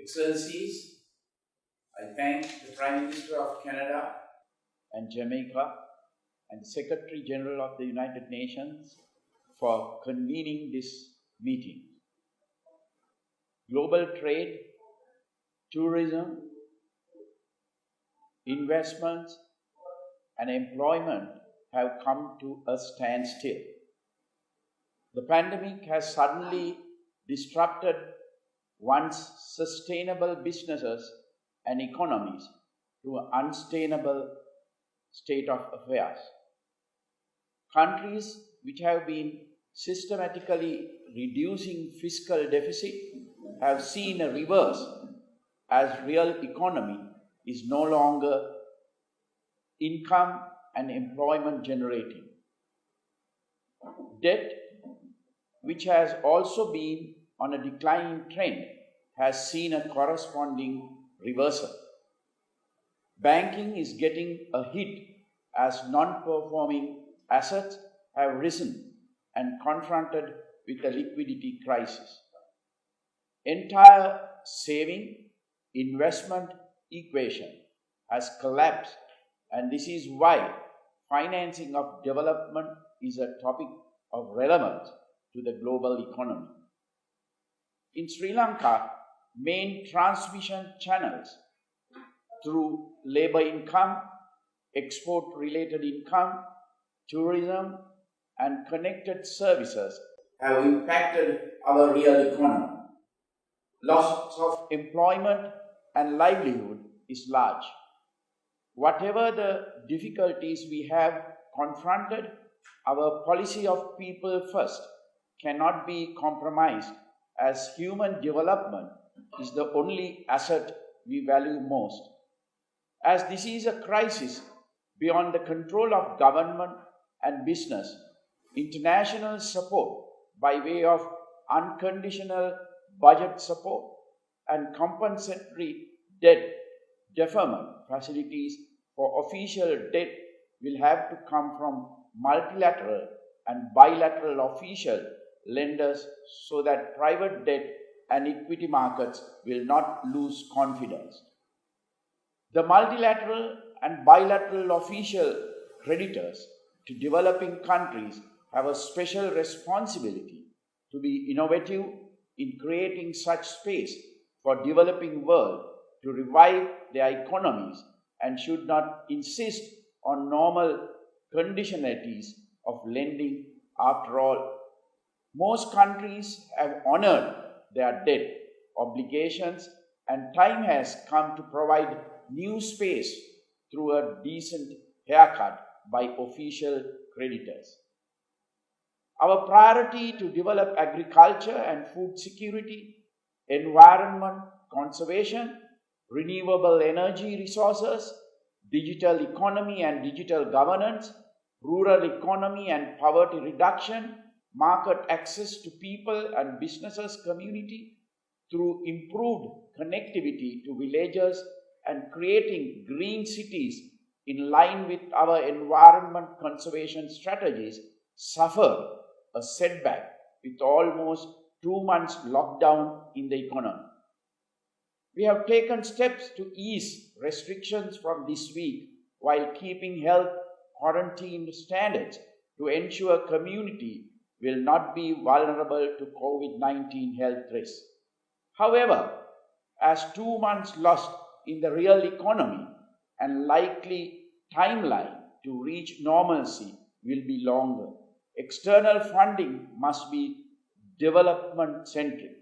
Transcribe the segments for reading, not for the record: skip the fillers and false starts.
Excellencies, I thank the Prime Minister of Canada and Jamaica and the Secretary General of the United Nations for convening this meeting. Global trade, tourism, investments, and employment have come to a standstill. The pandemic has suddenly disrupted once sustainable businesses and economies to an unsustainable state of affairs. Countries which have been systematically reducing fiscal deficit have seen a reverse as real economy is no longer income and employment generating. Debt, which has also been on a declining trend, has seen a corresponding reversal. Banking is getting a hit as non-performing assets have risen and confronted with a liquidity crisis. Entire saving investment equation has collapsed, and this is why financing of development is a topic of relevance to the global economy. In Sri Lanka, main transmission channels through labor income, export-related income, tourism, and connected services have impacted our real economy. Loss of employment and livelihood is large. Whatever the difficulties we have confronted, our policy of people first cannot be compromised, as human development is the only asset we value most. As this is a crisis beyond the control of government and business, international support by way of unconditional budget support and compensatory debt deferment facilities for official debt will have to come from multilateral and bilateral official lenders so that private debt and equity markets will not lose confidence. The multilateral and bilateral official creditors to developing countries have a special responsibility to be innovative in creating such space for developing world to revive their economies and should not insist on normal conditionalities of lending. After all, most countries have honored their debt obligations, and time has come to provide new space through a decent haircut by official creditors. Our priority to develop agriculture and food security, environment conservation, renewable energy resources, digital economy and digital governance, rural economy and poverty reduction, market access to people and businesses community through improved connectivity to villages and creating green cities in line with our environment conservation strategies suffered a setback with almost 2 months lockdown in the economy. We have taken steps to ease restrictions from this week while keeping health quarantine standards to ensure community will not be vulnerable to COVID-19 health risks. However, as 2 months lost in the real economy and likely timeline to reach normalcy will be longer, external funding must be development-centric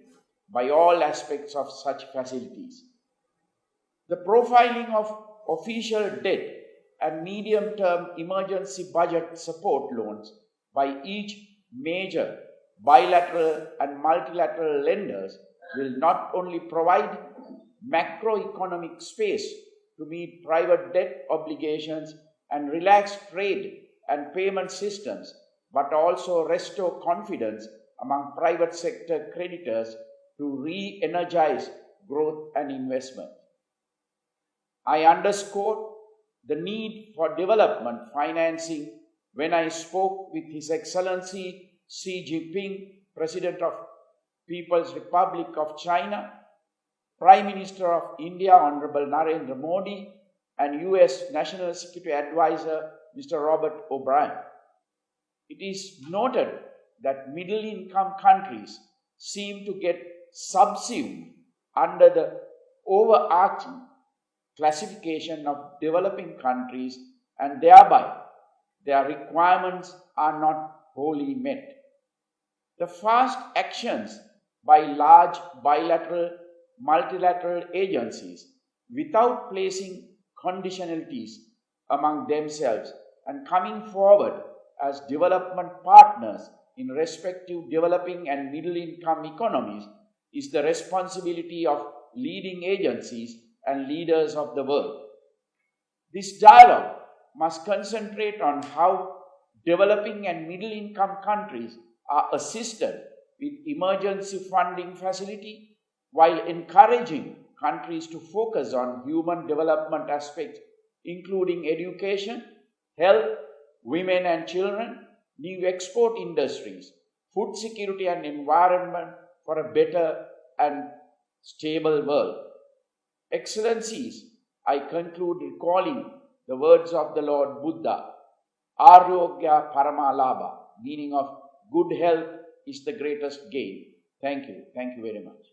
by all aspects of such facilities. The profiling of official debt and medium-term emergency budget support loans by each major bilateral and multilateral lenders will not only provide macroeconomic space to meet private debt obligations and relax trade and payment systems, but also restore confidence among private sector creditors to re-energize growth and investment. I underscored the need for development financing when I spoke with His Excellency Xi Jinping, President of People's Republic of China, Prime Minister of India, Honorable Narendra Modi, and US National Security Advisor, Mr. Robert O'Brien. It is noted that middle-income countries seem to get subsumed under the overarching classification of developing countries, and thereby their requirements are not wholly met. The fast actions by large bilateral, multilateral agencies without placing conditionalities among themselves and coming forward as development partners in respective developing and middle-income economies is the responsibility of leading agencies and leaders of the world. This dialogue must concentrate on how developing and middle-income countries are assisted with emergency funding facility while encouraging countries to focus on human development aspects including education, health, women and children, new export industries, food security and environment for a better and stable world. Excellencies, I conclude recalling the words of the Lord Buddha, Arogya Paramalabha, meaning of good health is the greatest gain. Thank you. Thank you very much.